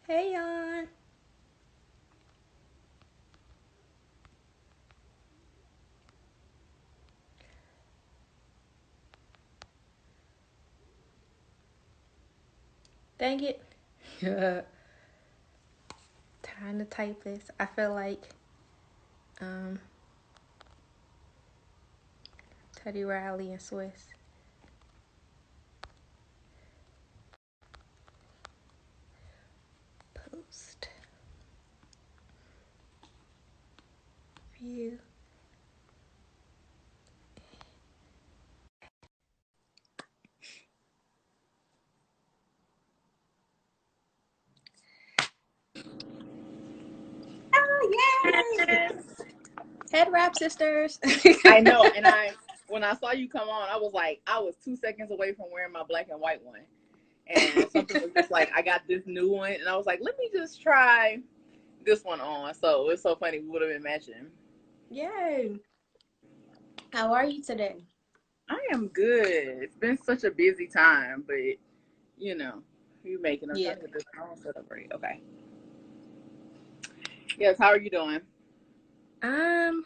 Hey, on. Dang it. Time to type this. I feel like um, Teddy Riley and Swiss. Post. View. Yay! Head wrap sisters. I know, and when I saw you come on, I was like, I was 2 seconds away from wearing my black and white one, and something was just like, I got this new one, and I was like, let me just try this one on. So it's so funny, we would have been matching. Yay. How are you today? I am good. It's been such a busy time, but you know, you making. I'm Yeah. trying to get this phone set up right. Okay. Yes. How are you doing? Um,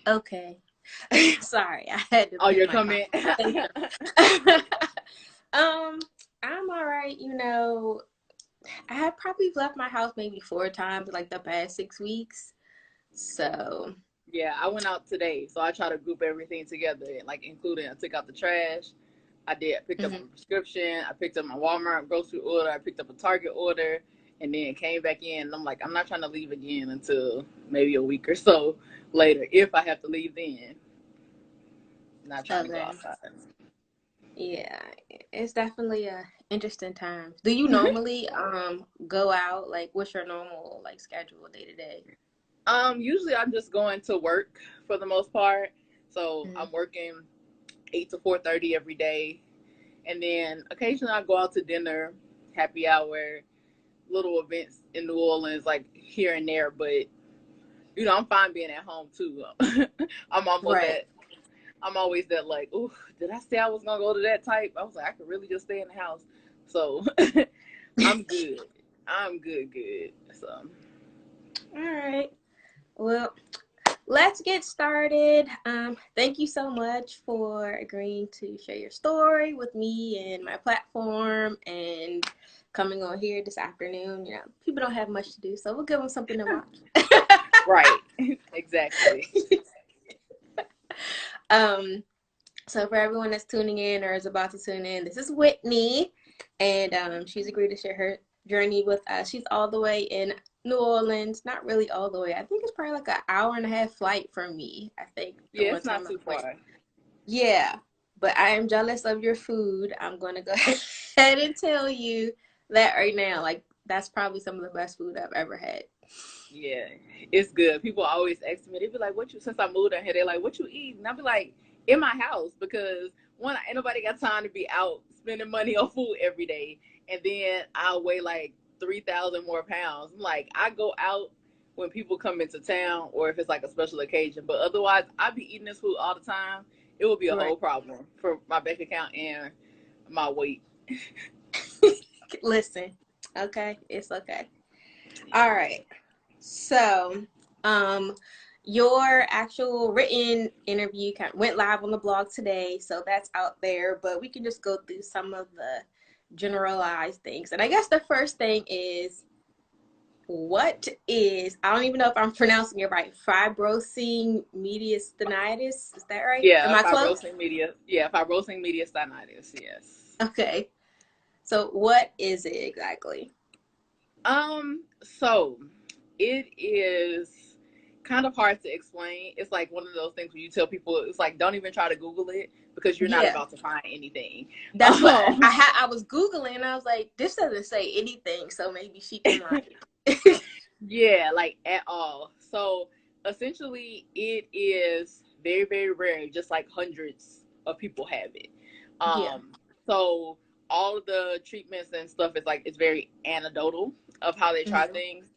okay. Sorry, I had to Oh, pin you're my coming. conversation. um, I'm all right. I have probably left my house maybe 4 times in like the past 6 weeks. So, Yeah, I went out today, so I try to group everything together, like including I took out the trash. I picked up mhm. a prescription. I picked up my Walmart grocery order. I picked up a Target order, and then came back in. And I'm like, I'm not trying to leave again until maybe a week or so later, if I have to leave then. Not trying to go Okay. outside. Yeah, it's definitely a interesting time. Do you normally go out? Like, what's your normal like schedule day to day? Usually I'm just going to work for the most part. So Mhm. I'm working 8 to 4:30 every day, and then occasionally I go out to dinner, happy hour, little events in New Orleans, like here and there. But I'm fine being at home too. I'm almost Right. at. I'm always that like, ooh, did I say I was gonna go to that type? I was like, I could really just stay in the house. So I'm good. I'm good, good. So All right. Well, let's get started. Thank you so much for agreeing to share your story with me and my platform and coming on here this afternoon. People don't have much to do, so we'll give them something to watch. right, exactly. um, So for everyone that's tuning in or is about to tune in, this is Whitney, and she's agreed to share her journey with us. She's all the way in New Orleans, not really all the way. I think it's probably like an hour and a half flight from me. I think the Yeah, one it's not time I too went. far. Yeah, but I am jealous of your food. I'm gonna go ahead and tell you that right now. Like that's probably some of the best food I've ever had. Yeah, it's good. People always ask me, they be like, "What you?" Since I moved out here, they're like, "What you eat?" And I be like, "In my house," because one, ain't nobody got time to be out spending money on food every day, and then I'll weigh like 3,000 more pounds. I'm like, I go out when people come into town or if it's like a special occasion, but otherwise, I be eating this food all the time. It would be a Right. whole problem for my bank account and my weight. Listen, okay, it's okay. All Yeah. right. So, um, your actual written interview kind of went live on the blog today, so that's out there. But we can just go through some of the generalized things. And I guess the first thing is what is, I don't even know if I'm pronouncing it right, fibrosing mediastinitis. Is that right? Am Yeah, I close? fibrosing mediastinitis. Yes. Okay. So, what is it exactly? So it is kind of hard to explain. It's like one of those things where you tell people it's like don't even try to Google it because you're not Yeah. about to find anything. That's what Um, I was Googling and I was like, this doesn't say anything, so maybe she can like yeah, like at all. So essentially, it is very, very rare. Just like hundreds of people have it. Yeah. So all of the treatments and stuff is like it's very anecdotal of how they try Hmm. things.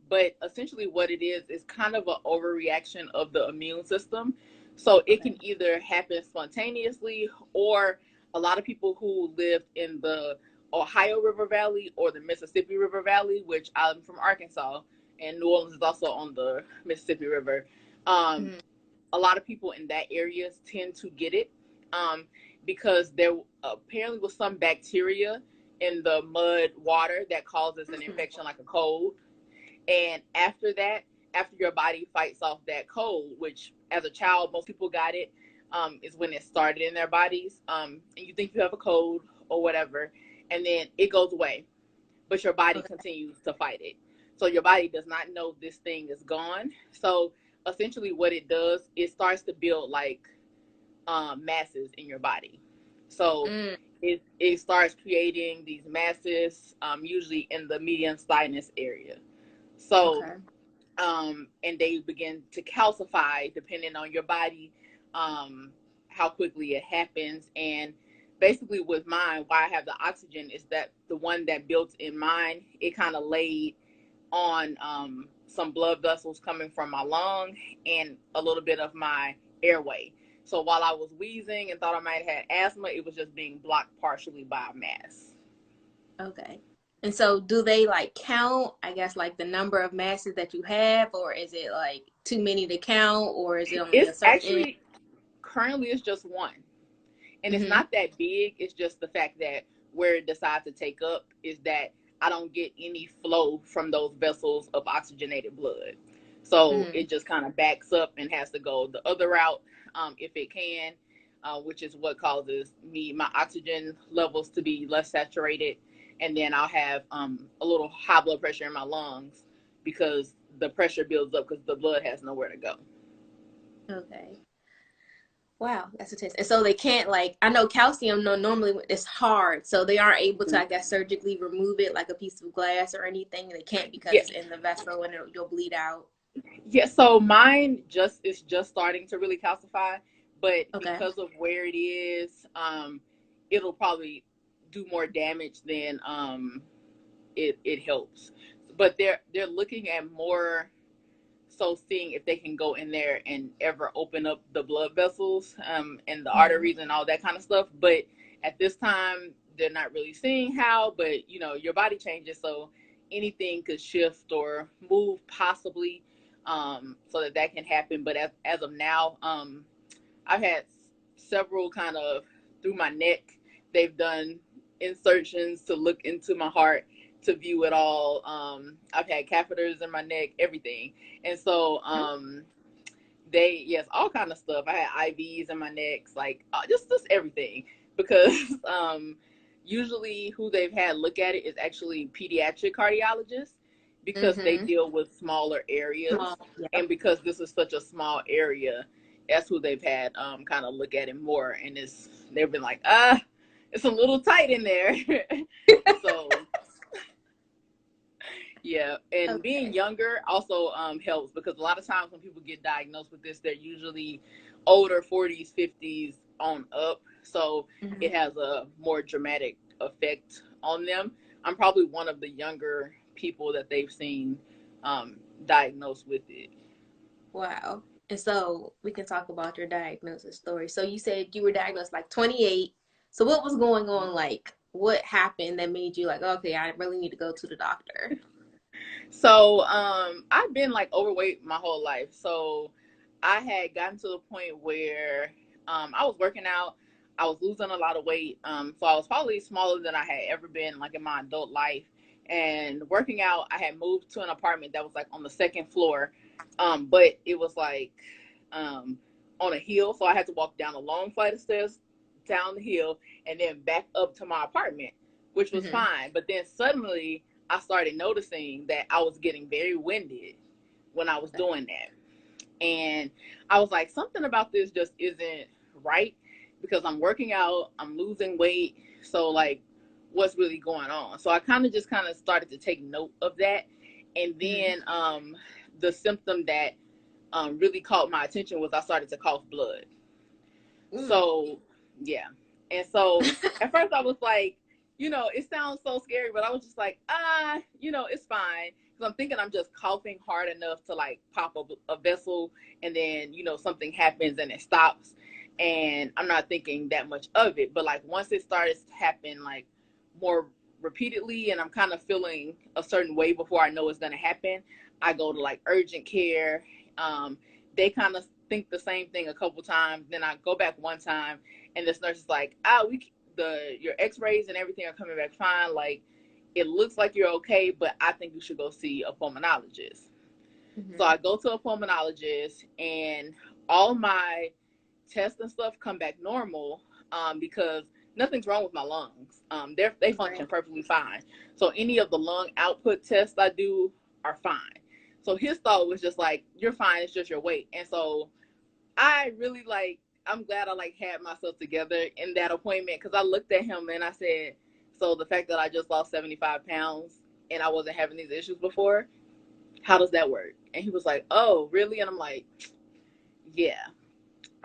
But essentially, what it is kind of an overreaction of the immune system. So it Okay. can either happen spontaneously, or a lot of people who live in the Ohio River Valley or the Mississippi River Valley, which I'm from Arkansas, and New Orleans is also on the Mississippi River. Mm-hmm. A lot of people in that area tend to get it because there apparently was some bacteria in the mud water that causes an infection like a cold. And after that, after your body fights off that cold, which as a child, most people got it, is when it started in their bodies. And you think you have a cold or whatever, and then it goes away, but your body Okay. continues to fight it. So your body does not know this thing is gone. So essentially what it does, it starts to build like masses in your body. So Mm. it starts creating these masses, usually in the median sinus area. So Okay. and they begin to calcify depending on your body, how quickly it happens. And basically with mine, why I have the oxygen is that the one that built in mine, it kind of laid on some blood vessels coming from my lung and a little bit of my airway. So while I was wheezing and thought I might have had asthma, it was just being blocked partially by a mass. Okay. And so do they like count, I guess, like the number of masses that you have, or is it like too many to count, or is it only a It's certain? actually currently it's just one. And it's Mm-hmm. not that big. It's just the fact that where it decides to take up is that I don't get any flow from those vessels of oxygenated blood. So Mm-hmm. it just kind of backs up and has to go the other route, if it can, which is what causes my oxygen levels to be less saturated. And then I'll have a little high blood pressure in my lungs because the pressure builds up because the blood has nowhere to go. Okay. Wow, that's a test. And so they can't like I know calcium no normally it's hard, so they aren't able to I guess surgically remove it like a piece of glass or anything. They can't because Yeah, it's in the vessel and you'll bleed out. yeah, so mine just is just starting to really calcify, but Okay. because of where it is, it'll probably do more damage than it helps. But they're looking at more, so seeing if they can go in there and ever open up the blood vessels, and the Mm-hmm. arteries and all that kind of stuff. But at this time, they're not really seeing how. But your body changes, so anything could shift or move possibly, so that can happen. But as of now, I've had several kind of through my neck. They've done insertions to look into my heart to view it all. I've had catheters in my neck, everything, and so yes, all kind of stuff. I had IVs in my necks, like just everything, because usually who they've had look at it is actually pediatric cardiologists because they Mm-hmm. deal with smaller areas, Small. Yep. and because this is such a small area, that's who they've had kind of look at it more, and they've been like it's a little tight in there. So yeah, and being Okay. younger also helps because a lot of times when people get diagnosed with this, they're usually older, 40s, 50s on up. So Mm-hmm. it has a more dramatic effect on them. I'm probably one of the younger people that they've seen diagnosed with it. Wow. And so we can talk about your diagnosis story. So you said you were diagnosed like 28. So what was going on? Like, what happened that made you like, okay, I really need to go to the doctor? So I've been like overweight my whole life. So I had gotten to the point where I was working out. I was losing a lot of weight. So I was probably smaller than I had ever been like in my adult life. And working out, I had moved to an apartment that was like on the second floor. But it was like um, on a hill. So I had to walk down a long flight of stairs down the hill and then back up to my apartment, which was Mm-hmm. fine. But then suddenly I started noticing that I was getting very winded when I was doing that. And I was like, something about this just isn't right because I'm working out, I'm losing weight. So, like, what's really going on? So, I kind of started to take note of that. And Mm-hmm. then the symptom that really caught my attention was I started to cough blood. Mm. So, yeah. And so at first I was like, it sounds so scary, but I was just like, it's fine. Because I'm thinking I'm just coughing hard enough to like pop a vessel and then, something happens and it stops. And I'm not thinking that much of it. But like once it started to happen, like more repeatedly and I'm kind of feeling a certain way before I know it's going to happen, I go to like urgent care. They kind of think the same thing a couple times. Then I go back one time and this nurse is like, your x-rays and everything are coming back fine. Like, it looks like you're okay, but I think you should go see a pulmonologist. So I go to a pulmonologist and all my tests and stuff come back normal, because nothing's wrong with my lungs. They function perfectly fine. So any of the lung output tests I do are fine. So his thought was just like, you're fine, it's just your weight. And so I really I'm glad I had myself together in that appointment, because I looked at him and I said, so the fact that I just lost 75 pounds and I wasn't having these issues before, how does that work? And he was like, oh, really? And I'm like, yeah.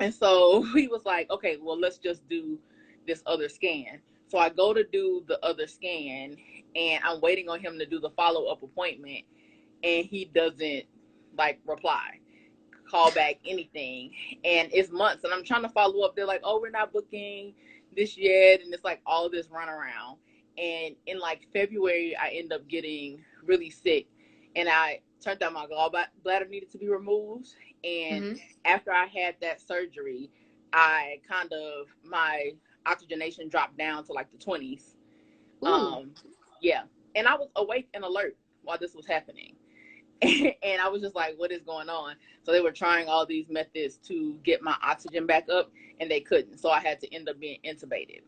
And so he was like, okay, well, let's just do this other scan. So I go to do the other scan and I'm waiting on him to do the follow-up appointment, and he doesn't reply, call back, anything. And it's months and I'm trying to follow up. They're like, oh, we're not booking this yet. And it's all this runaround. And in February, I end up getting really sick and I turned out my gallbladder needed to be removed. And after I had that surgery, my oxygenation dropped down to the 20s. Yeah. And I was awake and alert while this was happening. And I was just like, what is going on? So they were trying all these methods to get my oxygen back up and they couldn't. So I had to end up being intubated.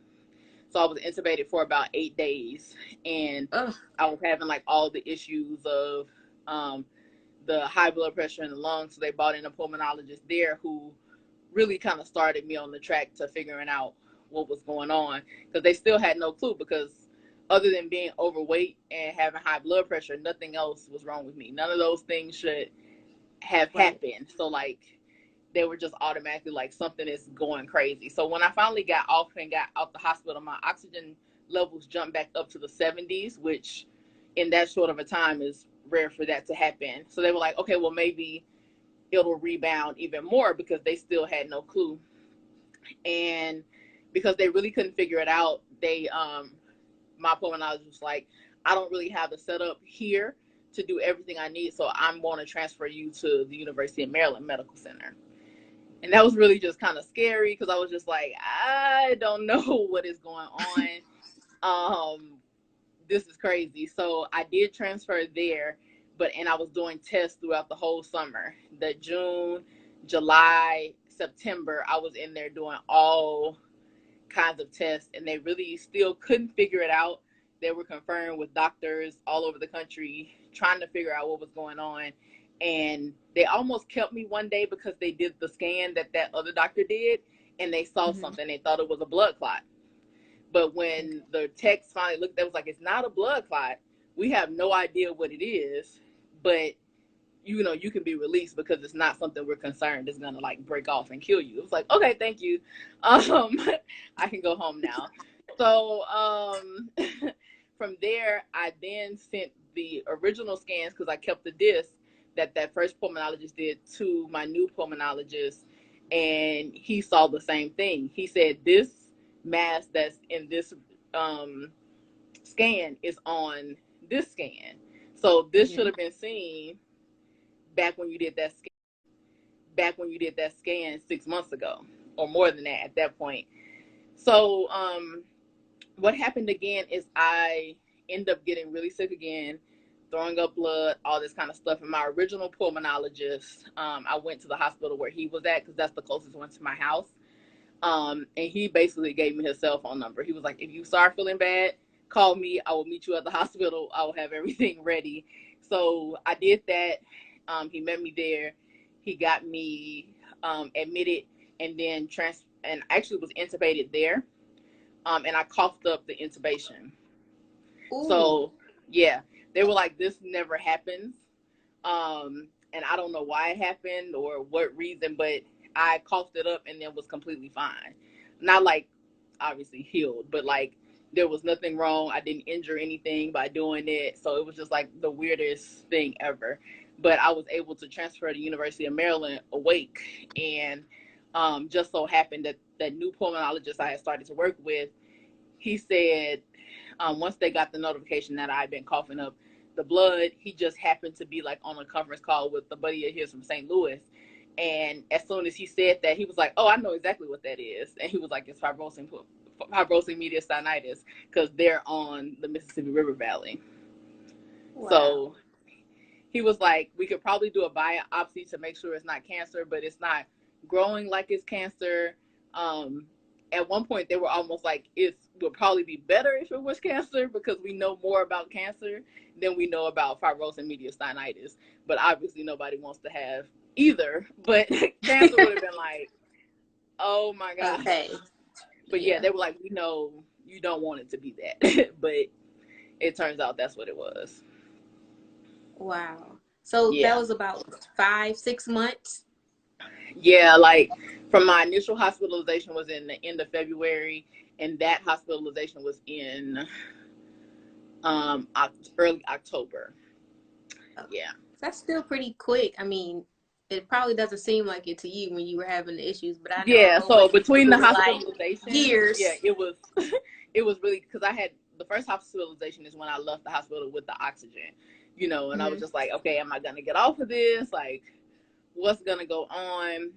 So I was intubated for about 8 days and I was having all the issues of the high blood pressure in the lungs. So they brought in a pulmonologist there who really kind of started me on the track to figuring out what was going on, because they still had no clue, because other than being overweight and having high blood pressure, nothing else was wrong with me. None of those things should have happened. So they were just automatically something is going crazy. So when I finally got off and got out the hospital, my oxygen levels jumped back up to the 70s, which in that short of a time is rare for that to happen. So they were like, okay, well, maybe it'll rebound even more, because they still had no clue. And because they really couldn't figure it out, my pulmonologist was like, I don't really have the setup here to do everything I need, so I'm going to transfer you to the University of Maryland Medical Center. And that was really just kind of scary, because I was just like, I don't know what is going on. This is crazy. So I did transfer there, and I was doing tests throughout the whole summer. The June, July, September, I was in there doing all kinds of tests, and they really still couldn't figure it out. They were conferring with doctors all over the country, trying to figure out what was going on. And they almost kept me one day because they did the scan that other doctor did, and they saw something. They thought it was a blood clot. But when the techs finally looked, they was like, it's not a blood clot. We have no idea what it is, but you can be released because it's not something we're concerned is gonna break off and kill you. It was like, okay, thank you. I can go home now. So from there, I then sent the original scans, because I kept the disc that first pulmonologist did, to my new pulmonologist, and he saw the same thing. He said, this mass that's in this scan is on this scan. So this should have been seen back when you did that scan 6 months ago, or more than that at that point. So what happened again is I end up getting really sick again, throwing up blood, all this kind of stuff. And my original pulmonologist, I went to the hospital where he was at, because that's the closest one to my house. And he basically gave me his cell phone number. He was like, if you start feeling bad, call me. I will meet you at the hospital. I will have everything ready. So I did that. He met me there. He got me admitted, and then and actually was intubated there. And I coughed up the intubation. Ooh. So yeah, they were like, this never happens. And I don't know why it happened or what reason, but I coughed it up and then was completely fine. Not obviously healed, but there was nothing wrong. I didn't injure anything by doing it. So it was just the weirdest thing ever. But I was able to transfer to University of Maryland awake. And just so happened that new pulmonologist I had started to work with, he said, Once they got the notification that I'd been coughing up the blood, he just happened to be like on a conference call with a buddy of his from St. Louis. And as soon as he said that, he was like, "Oh, I know exactly what that is." And he was like, "It's fibrosing mediastinitis, because they're on the Mississippi River Valley." Wow. So he was like, "We could probably do a biopsy to make sure it's not cancer, but it's not growing like it's cancer." At one point, they were almost like, it would probably be better if it was cancer, because we know more about cancer than we know about fibrosing mediastinitis. But obviously, nobody wants to have either. But cancer would have been like, oh my God. Okay. But yeah, they were like, "We know you don't want it to be that." But it turns out that's what it was. Wow. So that was about 5-6 months? Yeah, like from my initial hospitalization was in the end of February, and that hospitalization was in early October. Yeah. That's still pretty quick. I mean, it probably doesn't seem like it to you when you were having the issues, but I know. Yeah, so between the hospitalization, years. Yeah, it was it was really, because I had the first hospitalization is when I left the hospital with the oxygen, and I was just like, okay, am I gonna get off of this? Like, what's gonna go on?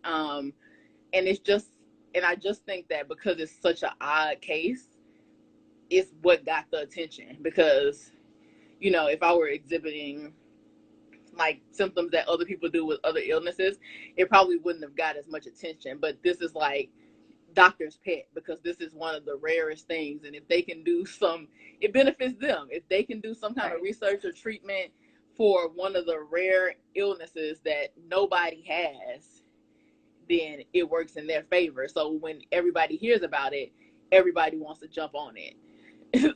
And I just think that because it's such an odd case, it's what got the attention. Because, if I were exhibiting like symptoms that other people do with other illnesses, it probably wouldn't have got as much attention. But this is like doctor's pet, because this is one of the rarest things. And if they can do it benefits them. If they can do some kind of research or treatment for one of the rare illnesses that nobody has, then it works in their favor. So when everybody hears about it, everybody wants to jump on it.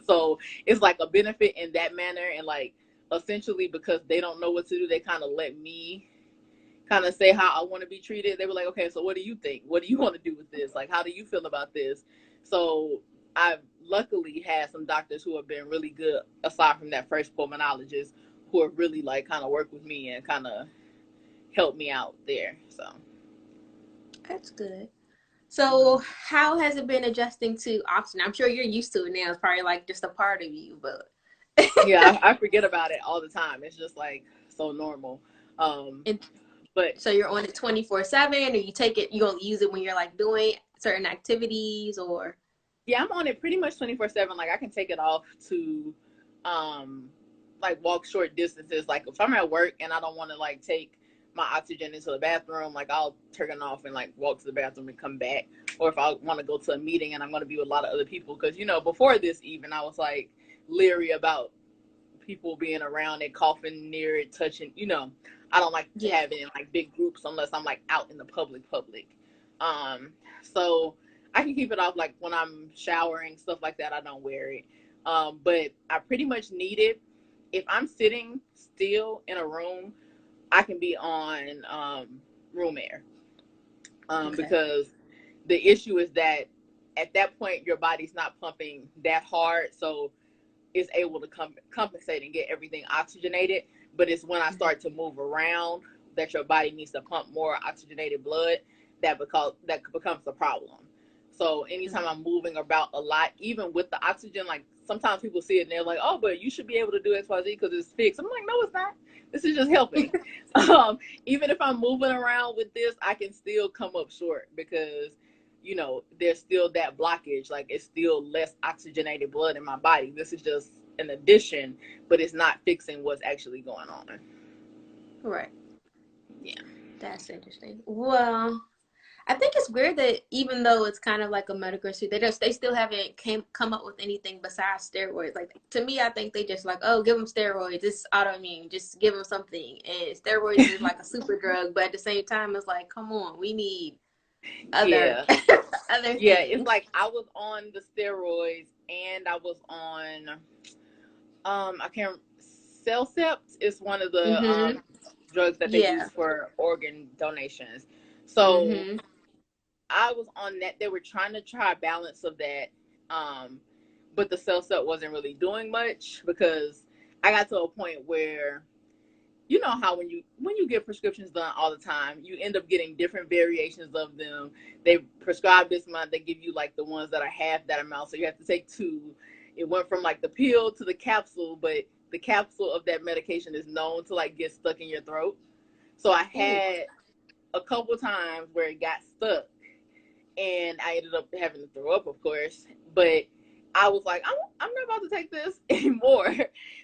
So it's like a benefit in that manner. And like, essentially, because they don't know what to do, they kind of let me kind of say how I want to be treated. They were like, "Okay, so what do you think? What do you want to do with this? Like, how do you feel about this?" So I've luckily had some doctors who have been really good, aside from that first pulmonologist, who have really like kind of worked with me and kind of helped me out there. So that's good. So how has it been adjusting to oxygen? I'm sure you're used to it now. It's probably like just a part of you, but yeah, I forget about it all the time. It's just like so normal. But so you're on it 24/7, or you don't use it when you're like doing certain activities, or? Yeah, I'm on it pretty much 24/7. Like, I can take it off to like walk short distances. Like, if I'm at work and I don't want to like take my oxygen into the bathroom, like I'll turn it off and like walk to the bathroom and come back. Or if I want to go to a meeting and I'm going to be with a lot of other people, because before this even, I was like leery about people being around it, coughing near it, touching. I don't like to have it in like big groups unless I'm like out in the public. So I can keep it off like when I'm showering, stuff like that. I don't wear it. But I pretty much need it. If I'm sitting still in a room, I can be on room air. Because the issue is that at that point, your body's not pumping that hard. So it's able to compensate and get everything oxygenated. But it's when I start to move around that your body needs to pump more oxygenated blood that becomes a problem. So anytime I'm moving about a lot, even with the oxygen, like sometimes people see it and they're like, "Oh, but you should be able to do XYZ because it's fixed." I'm like, "No, it's not. This is just helping." Even if I'm moving around with this, I can still come up short because, there's still that blockage. Like, it's still less oxygenated blood in my body. This is just an addition, but it's not fixing what's actually going on. Right. Yeah. That's interesting. Well, I think it's weird that even though it's kind of like a medical issue, they still haven't come up with anything besides steroids. Like, to me, I think they just like, oh, give them steroids. It's autoimmune. Just give them something. And steroids is like a super drug, but at the same time, it's like, come on, we need other other things. It's like I was on the steroids and I was on I can't. Cellcept is one of the drugs that they use for organ donations. So I was on that. They were trying to try a balance of that, but the Cellcept wasn't really doing much because I got to a point where, you know how when you get prescriptions done all the time, you end up getting different variations of them. They prescribe this month, they give you like the ones that are half that amount, so you have to take 2. it went from like the pill to the capsule, but the capsule of that medication is known to like get stuck in your throat. So I had a couple times where it got stuck, and I ended up having to throw up, of course. But I was like, I'm not about to take this anymore.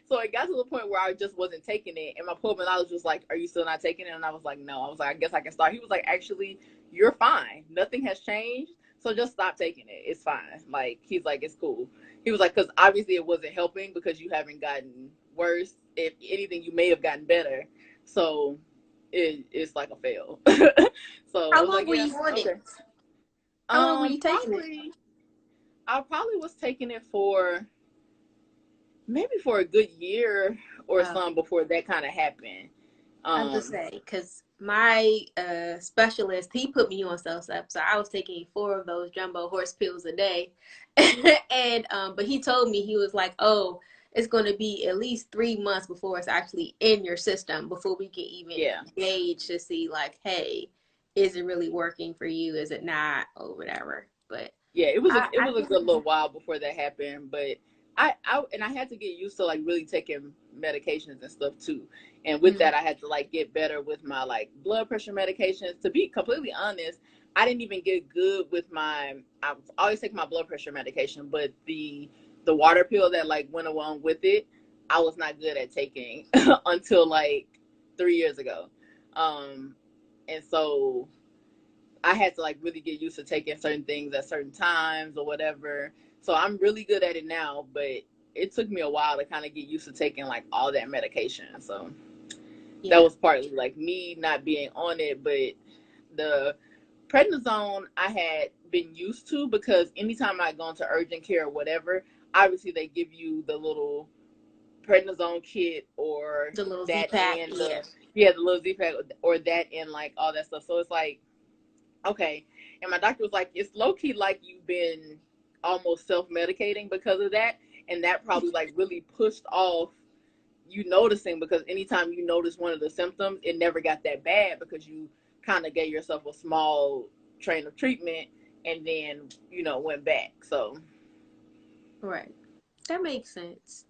So it got to the point where I just wasn't taking it. And my pulmonologist was like, are you still not taking it? And I was like, no. I was like, I guess I can start. He was like, actually, you're fine. Nothing has changed. So just stop taking it. It's fine. Like, he's like, it's cool. He was like, because obviously it wasn't helping because you haven't gotten worse. If anything, you may have gotten better. So it's like a fail. So How I was long like, were yeah, you on okay. it? How long were you taking it? I probably was taking it for maybe for a good year or some before that kind of happened. I was just say, because my specialist, he put me on Cellcept, so I was taking 4 of those jumbo horse pills a day, and but he told me, he was like, oh, it's going to be at least 3 months before it's actually in your system before we can even gauge to see like, hey, is it really working for you? Is it not, or whatever? But yeah, it was a good little while before that happened, but I had to get used to like really taking medications and stuff too. And with that, I had to like get better with my like blood pressure medications. To be completely honest, I didn't even get good with I was always taking my blood pressure medication, but the water pill that like went along with it, I was not good at taking until like 3 years ago. And so I had to like really get used to taking certain things at certain times or whatever. So I'm really good at it now, but it took me a while to kind of get used to taking like all that medication. So that was partly like me not being on it, but the prednisone I had been used to because anytime I go into urgent care or whatever, obviously they give you the little prednisone kit or the little that Z-Pack, and the little Z-Pack or that and like all that stuff. So it's like, okay. And my doctor was like, it's low-key like you've been almost self-medicating because of that. And that probably like really pushed off you noticing, because anytime you notice one of the symptoms, it never got that bad because you kind of gave yourself a small train of treatment and then, went back. So. Right. That makes sense.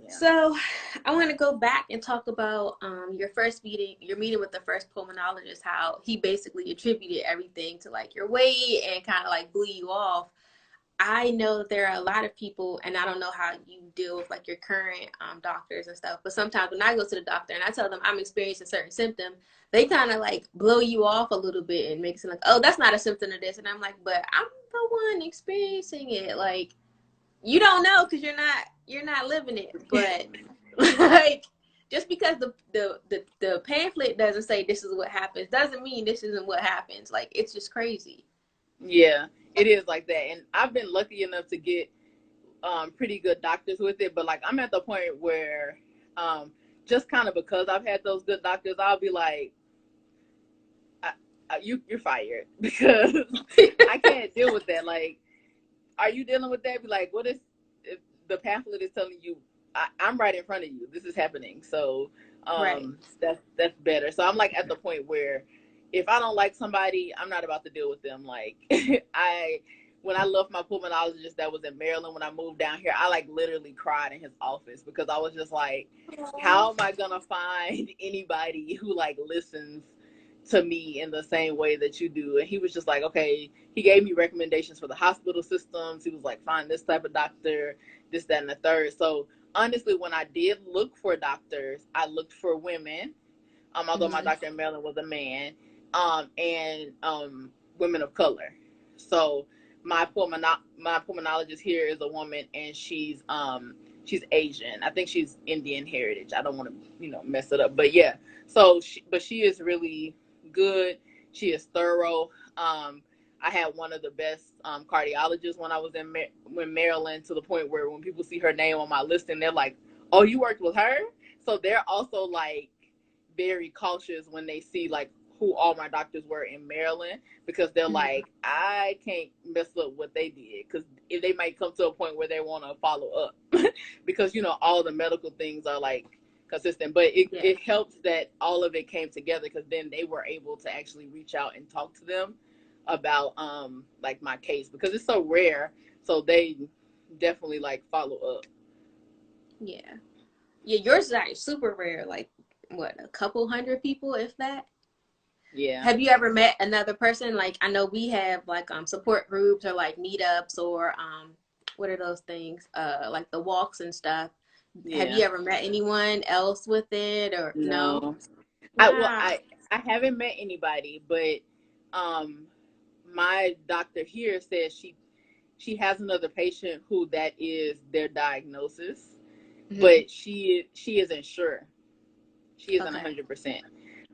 Yeah. So I want to go back and talk about your meeting with the first pulmonologist, how he basically attributed everything to like your weight and kind of like blew you off. I know that there are a lot of people, and I don't know how you deal with like your current doctors and stuff, but sometimes when I go to the doctor and I tell them I'm experiencing certain symptom, they kind of like blow you off a little bit and makes it like, oh, that's not a symptom of this. And I'm like, but I'm the one experiencing it. Like, you don't know because you're not living it. But like, just because the pamphlet doesn't say this is what happens doesn't mean this isn't what happens. Like, it's just crazy. Yeah, it is like that. And I've been lucky enough to get pretty good doctors with it, but like I'm at the point where just kind of because I've had those good doctors, I'll be like, you're fired because I can't deal with that. Like, are you dealing with that? Be like, what if the pamphlet is telling you I'm right in front of you, this is happening? So that's better. So I'm like at the point where if I don't like somebody, I'm not about to deal with them. Like when I left my pulmonologist that was in Maryland, when I moved down here, I like literally cried in his office because I was just like, how am I gonna find anybody who like listens to me in the same way that you do? And he was just like, okay, he gave me recommendations for the hospital systems. He was like, find this type of doctor, this, that, and the third. So honestly, when I did look for doctors, I looked for women, although my doctor in Maryland was a man, and women of color. So my pulmonologist here is a woman, and she's Asian. I think she's Indian heritage. I don't want to mess it up, but yeah. So she is really good. She is thorough. I had one of the best cardiologists when I was in Maryland, to the point where when people see her name on my listing, they're like, oh, you worked with her? So they're also like very cautious when they see like who all my doctors were in Maryland, because they're like, I can't mess up what they did, because if they might come to a point where they want to follow up because all the medical things are like consistent. But it helps that all of it came together, because then they were able to actually reach out and talk to them about like my case, because it's so rare. So they definitely like follow up. Yeah. Yeah, yours is like super rare. Like what, a couple hundred people, if that? Yeah. Have you ever met another person? Like I know we have like support groups or like meetups or what are those things? Like the walks and stuff. Have Yeah. you ever met anyone else with it or no? No. Wow. I haven't met anybody, but my doctor here says she has another patient who that is their diagnosis, Mm-hmm. but she isn't sure. She isn't Okay.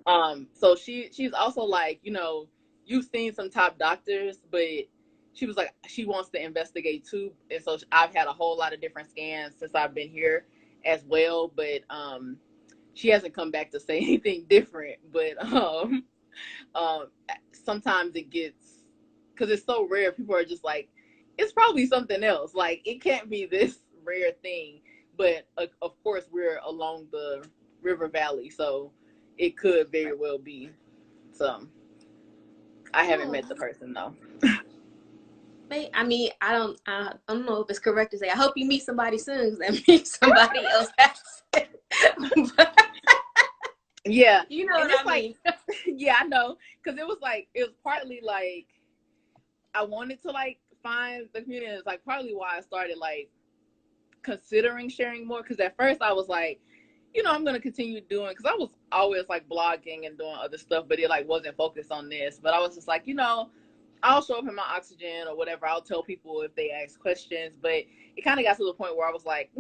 100%. So she's also like, you know, you've seen some top doctors, but she was like, she wants to investigate too. And so I've had a whole lot of different scans since I've been here as well. But she hasn't come back to say anything different. But um, sometimes it gets, because it's so rare, people are just like, it's probably something else. Like, it can't be this rare thing. But of course, we're along the river valley, so it could very well be. So I haven't Oh, met the person though. I mean, I don't know if it's correct to say. I hope you meet somebody soon. 'Cause that means somebody else has it. But, Yeah, you know and what it's I like, mean. yeah, I know, because it was partly like I wanted to like find the community. And it's like partly why I started like considering sharing more. Because at first I was like, you know, I'm gonna continue doing, because I was always like blogging and doing other stuff, but it like wasn't focused on this. But I was just like, you know, I'll show up in my oxygen or whatever. I'll tell people if they ask questions. But it kind of got to the point where I was like,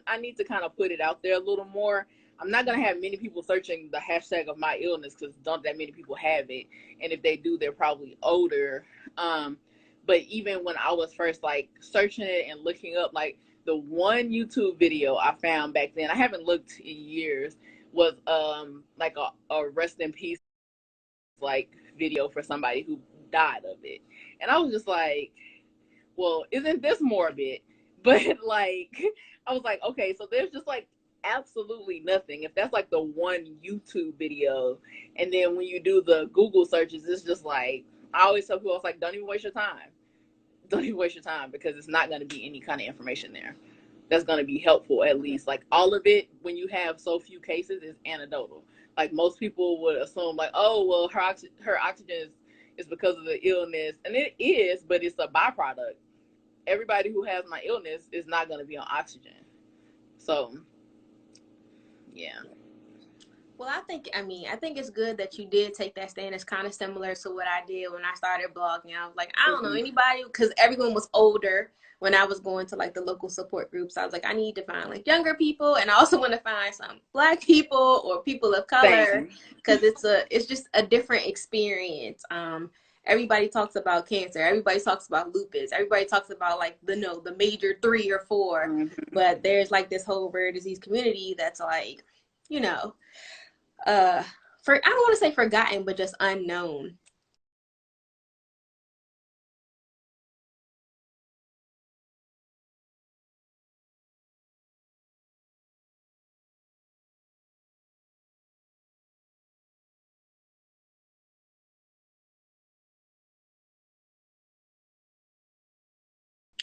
I need to kind of put it out there a little more. I'm not going to have many people searching the hashtag of my illness, because don't that many people have it. And if they do, they're probably older. But even when I was first like searching it and looking up, like the one YouTube video I found back then, I haven't looked in years, was like a rest in peace like video for somebody who died of it. And I was just like, well, isn't this morbid? But like, I was like, okay, so there's just like absolutely nothing. If that's like the one YouTube video, and then when you do the Google searches, it's just like, I always tell people, I was like, don't even waste your time. Don't even waste your time, because it's not going to be any kind of information there that's going to be helpful. At least like all of it, when you have so few cases, is anecdotal. Like most people would assume like, oh well, her oxygen is because of the illness, and it is, but it's a byproduct. Everybody who has my illness is not going to be on oxygen. So yeah. Well, I think it's good that you did take that stand. It's kind of similar to what I did when I started blogging. I was like, I don't know Mm-hmm. anybody, because everyone was older when I was going to like the local support groups. I was like, I need to find like younger people, and I also want to find some Black people or people of color, Same. because it's just a different experience. Everybody talks about cancer. Everybody talks about lupus. Everybody talks about like the major 3 or 4, Mm-hmm. but there's like this whole rare disease community that's like, you know uh for I don't want to say forgotten, but just unknown.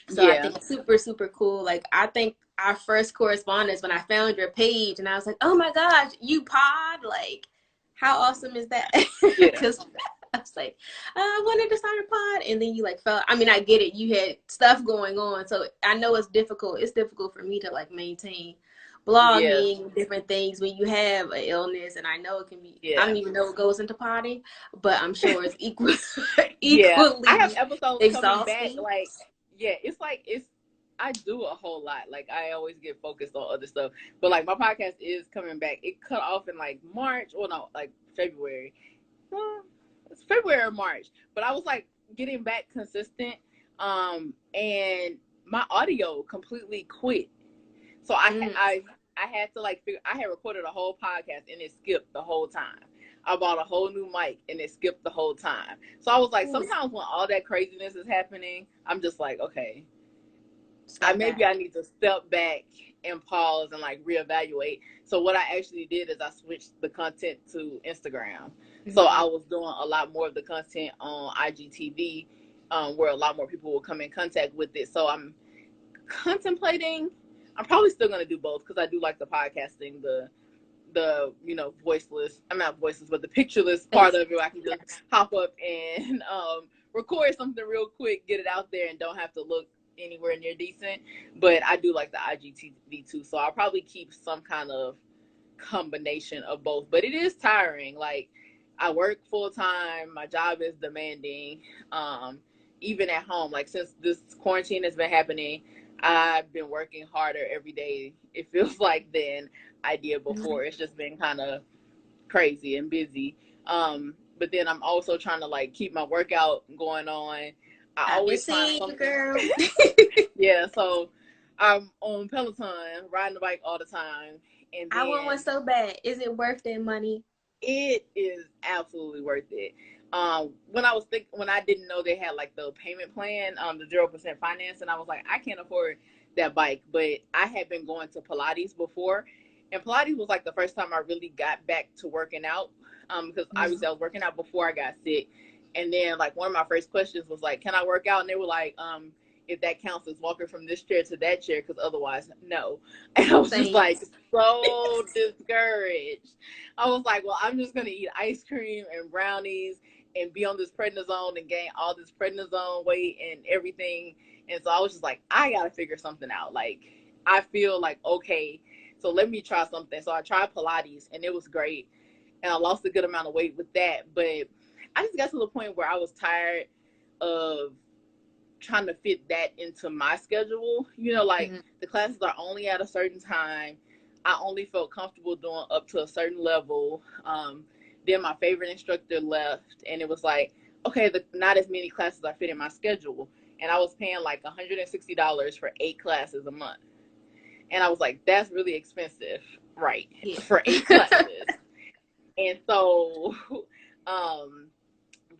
So I Yeah. think it's super, super cool. Like I think our first correspondence when I found your page and I was like, oh my gosh, you pod, like how awesome is that? Yeah. Because I was like, I wanted to start a pod, and then you like felt, I mean, I get it, you had stuff going on, so I know it's difficult for me to like maintain Yeah. blogging different things when you have an illness, and I know it can be, I Yeah. don't even know what goes into potting, but I'm sure it's Yeah. I equally have episodes coming back. exhausting. Like, yeah, it's like I do a whole lot. Like I always get focused on other stuff. But like my podcast is coming back. It cut off in like March, or no, like February. It's February or March. But I was like getting back consistent. And my audio completely quit. So Mm. I had to like I had recorded a whole podcast and it skipped the whole time. I bought a whole new mic and it skipped the whole time. So I was like, Ooh, sometimes when all that craziness is happening, I'm just like, okay, step maybe back. I need to step back and pause and like reevaluate. So what I actually did is I switched the content to Instagram. So I Mm-hmm. was doing a lot more of the content on IGTV, where a lot more people will come in contact with it. So I'm contemplating. I'm probably still going to do both because I do like the podcasting, the voiceless, I'm not voiceless, but the pictureless part of it. I can just hop up and record something real quick, get it out there, and don't have to look anywhere near decent. But I do like the IGTV too, so I'll probably keep some kind of combination of both. But it is tiring. Like, I work full time, my job is demanding. Even at home, like, since this quarantine has been happening, I've been working harder every day, it feels like, than I did before. It's just been kind of crazy and busy. But then I'm also trying to like keep my workout going on. I always find something, girl. Yeah, so I'm on Peloton, riding the bike all the time. And then, I want one so bad. Is it worth that money? It is absolutely worth it. When I didn't know they had like the payment plan, the 0% finance, and I was like, I can't afford that bike. But I had been going to Pilates before, and Pilates was like the first time I really got back to working out. Because obviously I was working out before I got sick. And then like one of my first questions was like, can I work out? And they were like, if that counts as walking from this chair to that chair, because otherwise, no. And I was just like so discouraged. I was like, well, I'm just going to eat ice cream and brownies and be on this prednisone and gain all this prednisone weight and everything. And so I was just like, I got to figure something out. Like, I feel like, okay, so let me try something. So I tried Pilates, and it was great. And I lost a good amount of weight with that. But I just got to the point where I was tired of trying to fit that into my schedule. Like the classes are only at a certain time. I only felt comfortable doing up to a certain level. Then my favorite instructor left, and it was like, okay, not as many classes are fitting my schedule. And I was paying like $160 for 8 classes a month. And I was like, that's really expensive, right? Yeah. For 8 classes. And so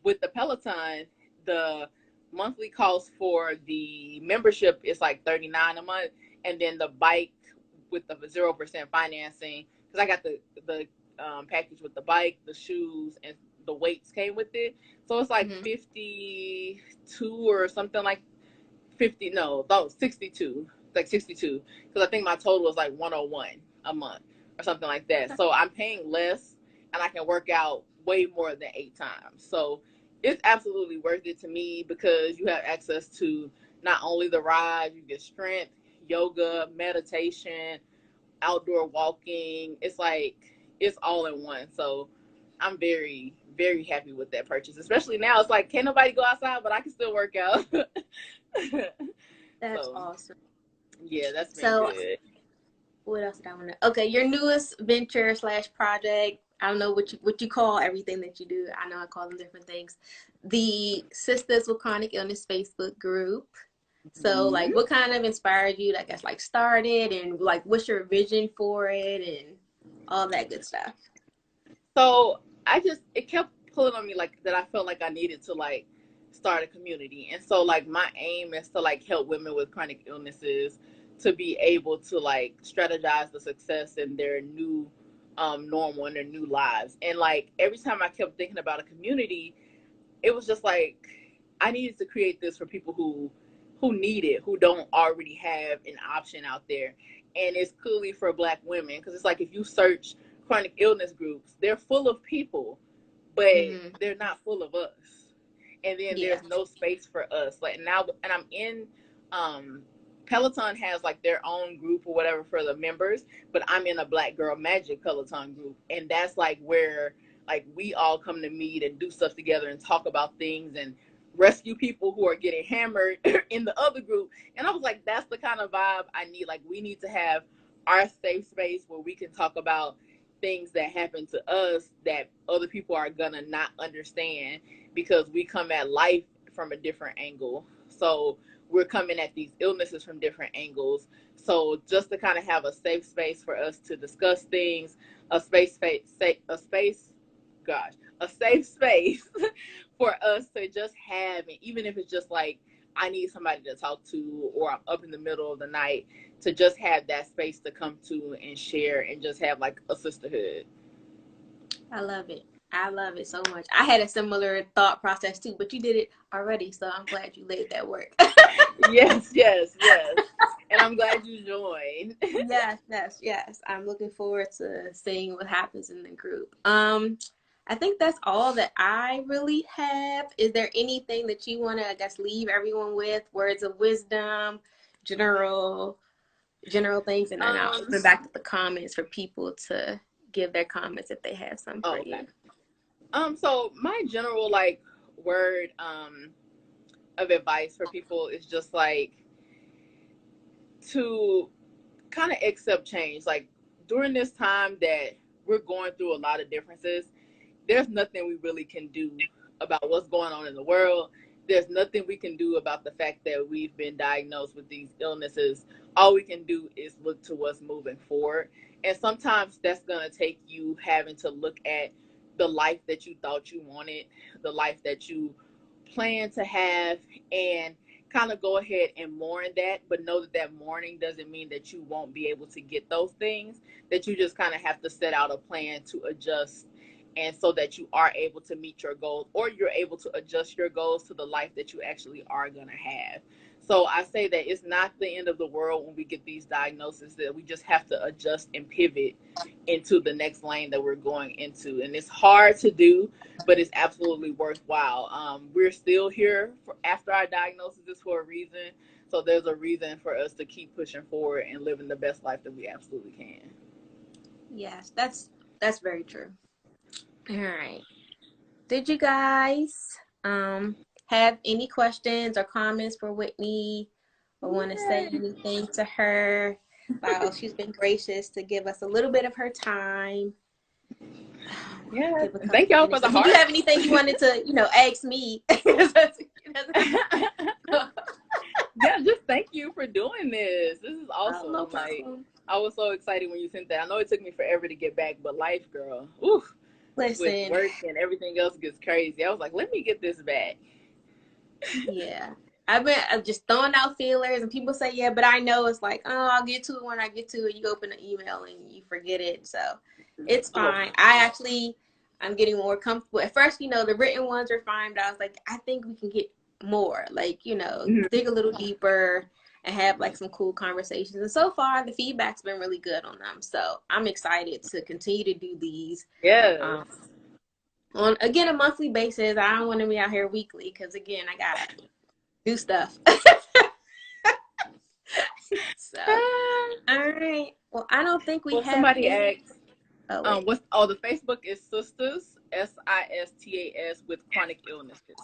with the Peloton, the monthly cost for the membership is like $39 a month. And then the bike with the 0% financing, because I got the package with the bike, the shoes, and the weights came with it. So it's like 52 or something like 50. No, that was 62. Like 62. Because I think my total was like 101 a month or something like that. So I'm paying less, and I can work out way more than 8 times. So it's absolutely worth it to me because you have access to not only the rides, you get strength, yoga, meditation, outdoor walking. It's like, it's all in one. So I'm very, very happy with that purchase. Especially now, it's like, can't nobody go outside, but I can still work out. That's awesome. Yeah, that's been good. What else did I want to? Okay, your newest venture / project. I don't know what you call everything that you do. I know I call them different things. The Sisters with Chronic Illness Facebook group. So, like, what kind of inspired you, I guess, like, start it, and like, what's your vision for it, and all that good stuff? So it kept pulling on me, like, that I felt like I needed to like start a community. And so like my aim is to like help women with chronic illnesses to be able to like strategize the success in their new normal in their new lives. And like every time I kept thinking about a community, it was just like I needed to create this for people who need it, who don't already have an option out there. And it's clearly for Black women, because it's like if you search chronic illness groups, they're full of people, but they're not full of us. And then there's no space for us. Like now, and I'm in Peloton has like their own group or whatever for the members, but I'm in a Black Girl Magic Peloton group, and that's like where like we all come to meet and do stuff together and talk about things and rescue people who are getting hammered in the other group. And I was like, that's the kind of vibe I need. Like we need to have our safe space where we can talk about things that happen to us that other people are gonna not understand, because we come at life from a different angle. So we're coming at these illnesses from different angles. So just to kind of have a safe space for us to discuss things, a safe space for us to just have, and even if it's just like I need somebody to talk to, or I'm up in the middle of the night, to just have that space to come to and share and just have like a sisterhood. I love it. I love it so much. I had a similar thought process too, but you did it already, so I'm glad you laid that work. Yes. I'm glad you joined. Yes. I'm looking forward to seeing what happens in the group. I think that's all that I really have. Is there anything that you want to, I guess, leave everyone with? Words of wisdom, general things, and then I'll open back to the comments for people to give their comments if they have some for you. So my general like word of advice for people is just like to kind of accept change. Like during this time that we're going through a lot of differences, there's nothing we really can do about what's going on in the world. There's nothing we can do about the fact that we've been diagnosed with these illnesses. All we can do is look to what's moving forward. And sometimes that's going to take you having to look at the life that you thought you wanted, the life that you plan to have, and kind of go ahead and mourn that, but know that that mourning doesn't mean that you won't be able to get those things, that you just kind of have to set out a plan to adjust, and so that you are able to meet your goals, or you're able to adjust your goals to the life that you actually are going to have. So I say that it's not the end of the world when we get these diagnoses, that we just have to adjust and pivot into the next lane that we're going into. And it's hard to do, but it's absolutely worthwhile. We're still here after our diagnosis is for a reason. So there's a reason for us to keep pushing forward and living the best life that we absolutely can. Yes, that's very true. All right. Did you guys have any questions or comments for Whitney, or want to say anything to her? Wow, she's been gracious to give us a little bit of her time. Yeah, thank y'all for the heart. Did you have anything you wanted to, ask me? Yeah, just thank you for doing this. This is awesome. Oh, no problem. Like, I was so excited when you sent that. I know it took me forever to get back, but life, girl, oof, listen, with work and everything else gets crazy. I was like, let me get this back. Yeah. I've just throwing out feelers, and people say, yeah, but I know it's like, oh, I'll get to it when I get to it. You open the email and you forget it. So it's fine. I'm getting more comfortable. At first, the written ones are fine, but I was like, I think we can get more, like, dig a little deeper and have like some cool conversations. And so far, the feedback's been really good on them. So I'm excited to continue to do these. Yeah. On, again, a monthly basis. I don't want to be out here weekly because, again, I got to do stuff. So, all right. Well, I don't think we have. Somebody asked, the Facebook is Sisters, SISTAS, with chronic illnesses.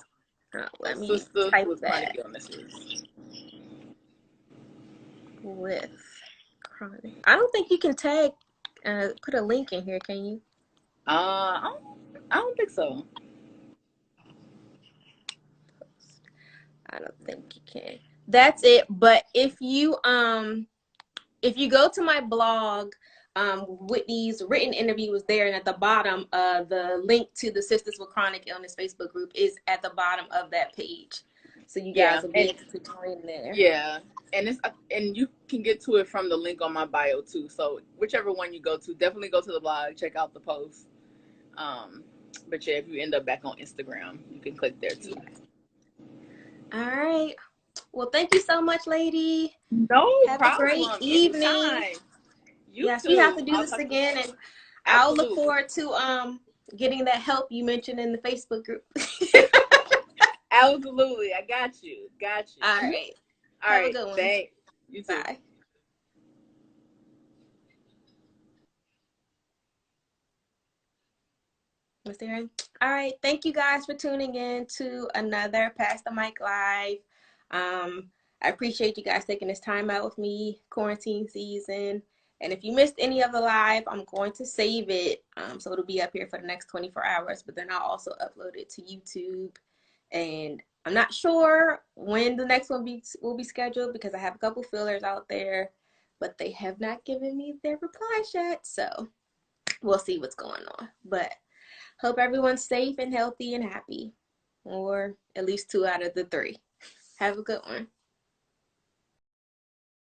Let me Sisters type with that. chronic illnesses. With chronic. I don't think you can tag, put a link in here, can you? I don't think so. I don't think you can. That's it. But if you go to my blog, Whitney's written interview was there, and at the bottom, the link to the Sisters with Chronic Illness Facebook group is at the bottom of that page. So you guys will be able to join there. Yeah, and you can get to it from the link on my bio too. So whichever one you go to, definitely go to the blog, check out the post. But yeah, if you end up back on Instagram, you can click there too. All right. Well, thank you so much, lady. No Have problem. A great evening. Yes, too. We have to do this again, and I'll look forward to getting that help you mentioned in the Facebook group. Absolutely, I got you. All right. Have a good one. Thanks. You too. Bye. Was there? All right. Thank you guys for tuning in to another Pass the Mic Live. I appreciate you guys taking this time out with me, quarantine season. And if you missed any of the live, I'm going to save it. So it'll be up here for the next 24 hours, but then I'll also upload it to YouTube. And I'm not sure when the next one will be scheduled, because I have a couple fillers out there, but they have not given me their replies yet. So we'll see what's going on. But hope everyone's safe and healthy and happy, or at least 2 out of the 3. Have a good one.